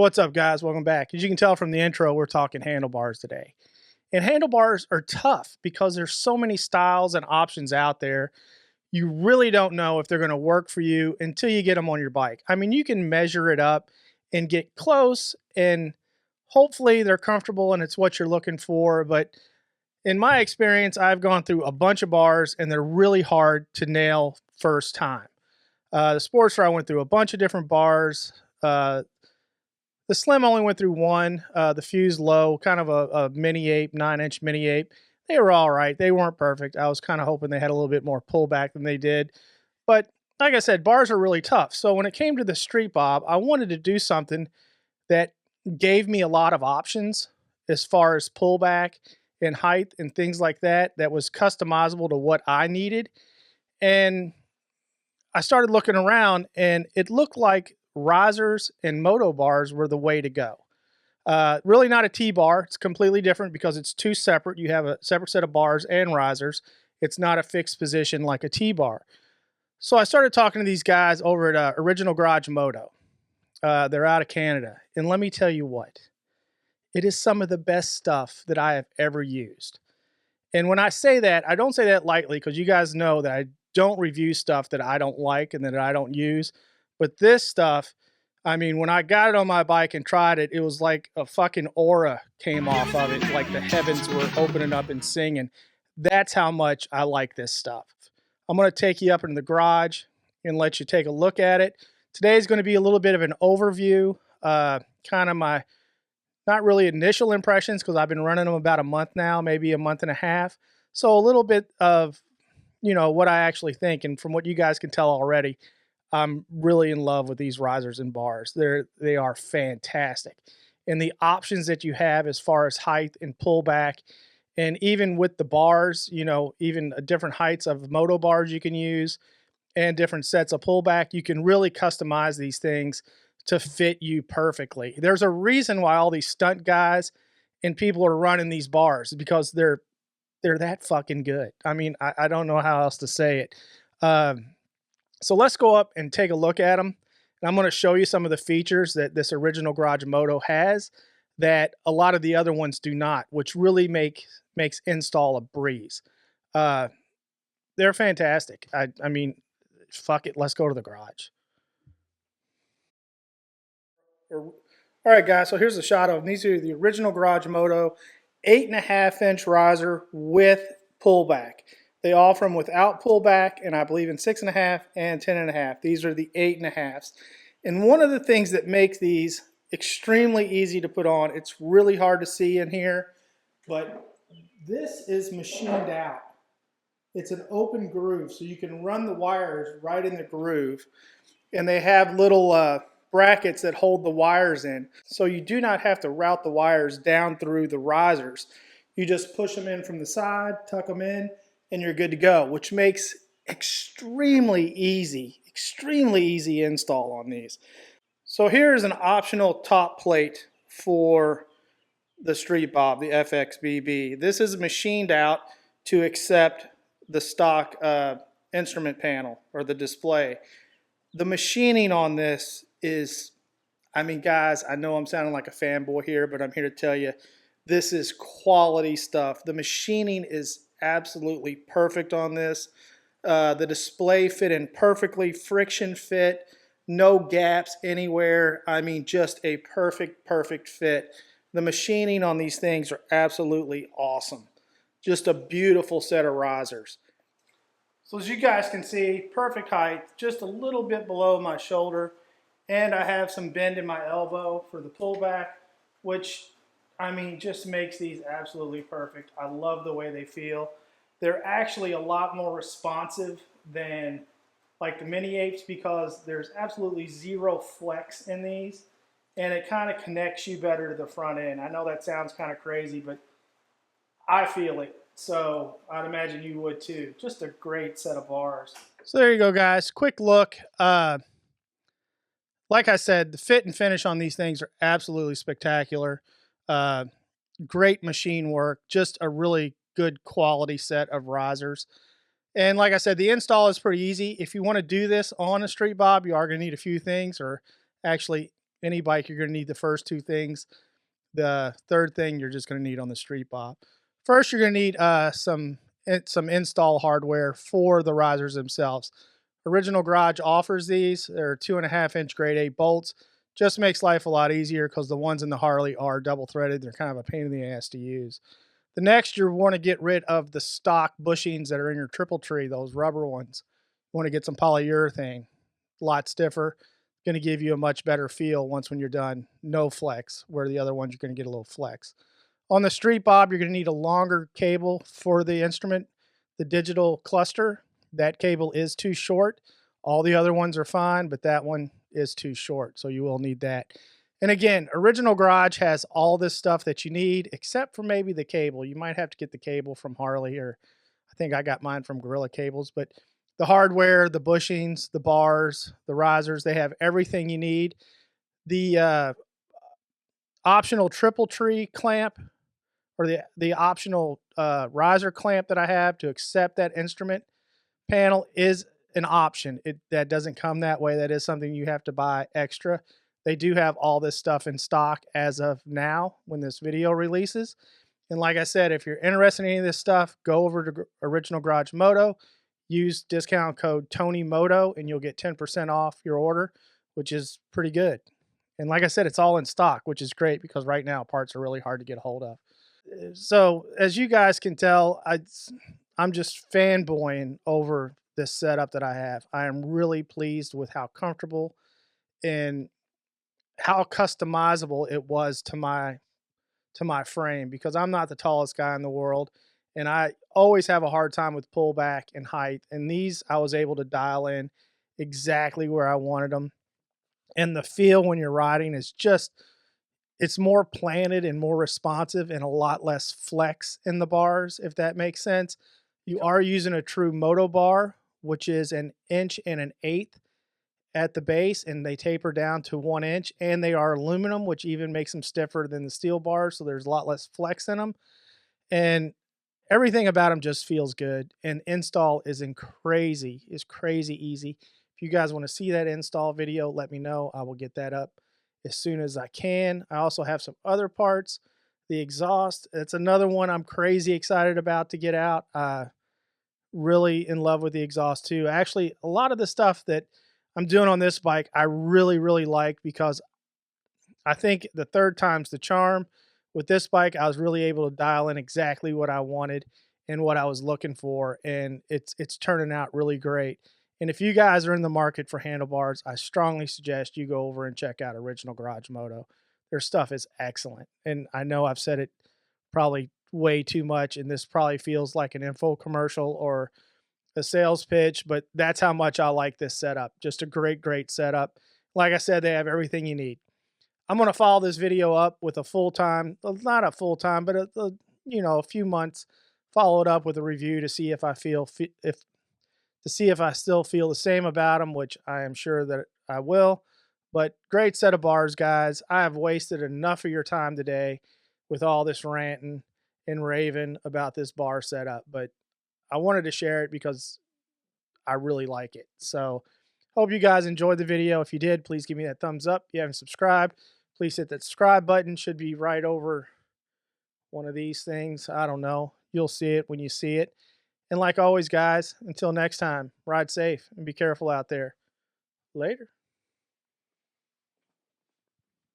So what's up, guys? Welcome back. As you can tell from the intro, we're talking handlebars today. And handlebars are tough because there's so many styles and options out there. You really don't know if they're going to work for you until you get them on your bike. I mean, you can measure it up and get close, and hopefully they're comfortable and it's what you're looking for. But in my experience, I've gone through a bunch of bars and they're really hard to nail first time. The Sportster, I went through a bunch of different bars. The Slim only went through one. The Fuse Low, kind of a mini ape, 9-inch mini ape. They were all right. They weren't perfect. I was kind of hoping they had a little bit more pullback than they did. But like I said, bars are really tough. So when it came to the Street Bob, I wanted to do something that gave me a lot of options as far as pullback and height and things like that, that was customizable to what I needed. And I started looking around and it looked like risers and Moto bars were the way to go. Really not a T-bar. It's completely different because it's two separate. You have a separate set of bars and risers. It's not a fixed position like a T-bar. So I started talking to these guys over at Original Garage Moto. They're out of Canada. And let me tell you what, it is some of the best stuff that I have ever used. And when I say that, I don't say that lightly because you guys know that I don't review stuff that I don't like and that I don't use. But this stuff, I mean, when I got it on my bike and tried it, it was like a fucking aura came off of it, like the heavens were opening up and singing. That's how much I like this stuff. I'm going to take you up into the garage and let you take a look at it. Today is going to be a little bit of an overview, kind of my not really initial impressions because I've been running them about a month now, maybe a month and a half. So a little bit of, what I actually think. And from what you guys can tell already, I'm really in love with these risers and bars. They are fantastic. And the options that you have as far as height and pullback, and even with the bars, even different heights of Moto bars you can use and different sets of pullback, you can really customize these things to fit you perfectly. There's a reason why all these stunt guys and people are running these bars because they're that fucking good. I mean, I don't know how else to say it. So let's go up and take a look at them. And I'm going to show you some of the features that this Original Garage Moto has that a lot of the other ones do not, which really makes install a breeze. They're fantastic. I mean, fuck it. Let's go to the garage. All right, guys. So here's a shot of them. These are the Original Garage Moto 8.5-inch riser with pullback. They offer them without pullback, and I believe in 6.5 and 10.5. These are the 8.5s. And one of the things that makes these extremely easy to put on, it's really hard to see in here, but this is machined out. It's an open groove, so you can run the wires right in the groove. And they have little brackets that hold the wires in. So you do not have to route the wires down through the risers. You just push them in from the side, tuck them in, and you're good to go, which makes extremely easy install on these. So here's an optional top plate for the Street Bob, the FXBB. This is machined out to accept the stock instrument panel or the display. The machining on this is, I mean, guys, I know I'm sounding like a fanboy here, but I'm here to tell you, this is quality stuff. The machining is absolutely perfect on this. The display fit in perfectly, friction fit, no gaps anywhere. I mean, just a perfect fit. The machining on these things are absolutely awesome. Just a beautiful set of risers. So as you guys can see, perfect height, just a little bit below my shoulder. And I have some bend in my elbow for the pullback, which, I mean, just makes these absolutely perfect. I love the way they feel. They're actually a lot more responsive than like the mini apes because there's absolutely zero flex in these. And it kind of connects you better to the front end. I know that sounds kind of crazy, but I feel it. So I'd imagine you would too. Just a great set of bars. So there you go, guys. Quick look. Like I said, the fit and finish on these things are absolutely spectacular. Great machine work. Just a really good quality set of risers. And like I said, the install is pretty easy. If you want to do this on a Street Bob, you are going to need a few things, or actually Any bike, you're going to need the first two things. The third thing you're just going to need on the street bob. First, you're going to need some install hardware for the risers themselves. Original Garage offers these. They're 2.5-inch grade 8 bolts. Just makes life a lot easier because the ones in the Harley are double threaded. They're kind of a pain in the ass to use. The next, you want to get rid of the stock bushings that are in your triple tree, those rubber ones. You want to get some polyurethane, a lot stiffer. Going to give you a much better feel once when you're done. No flex, where the other ones you're going to get a little flex. On the street bob, you're going to need a longer cable for the instrument. The digital cluster, that cable is too short. All the other ones are fine, but that one is too short, so you will need that. And again, Original Garage has all this stuff that you need, except for maybe the cable. You might have to get the cable from Harley, or I think I got mine from Gorilla Cables. But the hardware, the bushings, the bars, the risers, they have everything you need. The optional triple tree clamp, or the optional riser clamp that I have to accept that instrument panel, is an option. That doesn't come that way. That is something you have to buy extra. They do have all this stuff in stock as of now when this video releases. And like I said, if you're interested in any of this stuff, go over to Original Garage Moto, use discount code TonyMoto, and you'll get 10% off your order, which is pretty good. And like I said, it's all in stock, which is great because right now parts are really hard to get a hold of. So as you guys can tell, I'm just fanboying over this setup that I have. I am really pleased with how comfortable and how customizable it was to my frame, because I'm not the tallest guy in the world and I always have a hard time with pullback and height. And these I was able to dial in exactly where I wanted them. And the feel when you're riding is just, it's more planted and more responsive and a lot less flex in the bars, if that makes sense. You are using a true Moto bar, which is 1.125" at the base, and they taper down to 1 inch, and they are aluminum, which even makes them stiffer than the steel bars, so there's a lot less flex in them. And everything about them just feels good. And install is crazy easy. If you guys want to see that install video, let me know. I will get that up as soon as I can. I also have some other parts. The exhaust, it's another one I'm crazy excited about to get out. Really in love with the exhaust too. Actually, a lot of the stuff that I'm doing on this bike, I really like, because I think the third time's the charm. With this bike, I was really able to dial in exactly what I wanted and what I was looking for, and it's turning out really great. And if you guys are in the market for handlebars, I strongly suggest you go over and check out Original Garage Moto. Their stuff is excellent. And I know I've said it probably way too much, and this probably feels like an info commercial or a sales pitch, but that's how much I like this setup. Just a great setup. Like I said, they have everything you need. I'm going to follow this video up with a full-time, not a full-time, but a few months, follow it up with a review to see if I still feel the same about them, which I am sure that I will. But great set of bars, guys. I have wasted enough of your time today with all this ranting and raving about this bar setup, but I wanted to share it because I really like it. So hope you guys enjoyed the video. If you did, please give me that thumbs up. If you haven't subscribed, please hit that subscribe button. Should be right over one of these things. I don't know. You'll see it when you see it. And like always, guys, until next time, ride safe and be careful out there. Later.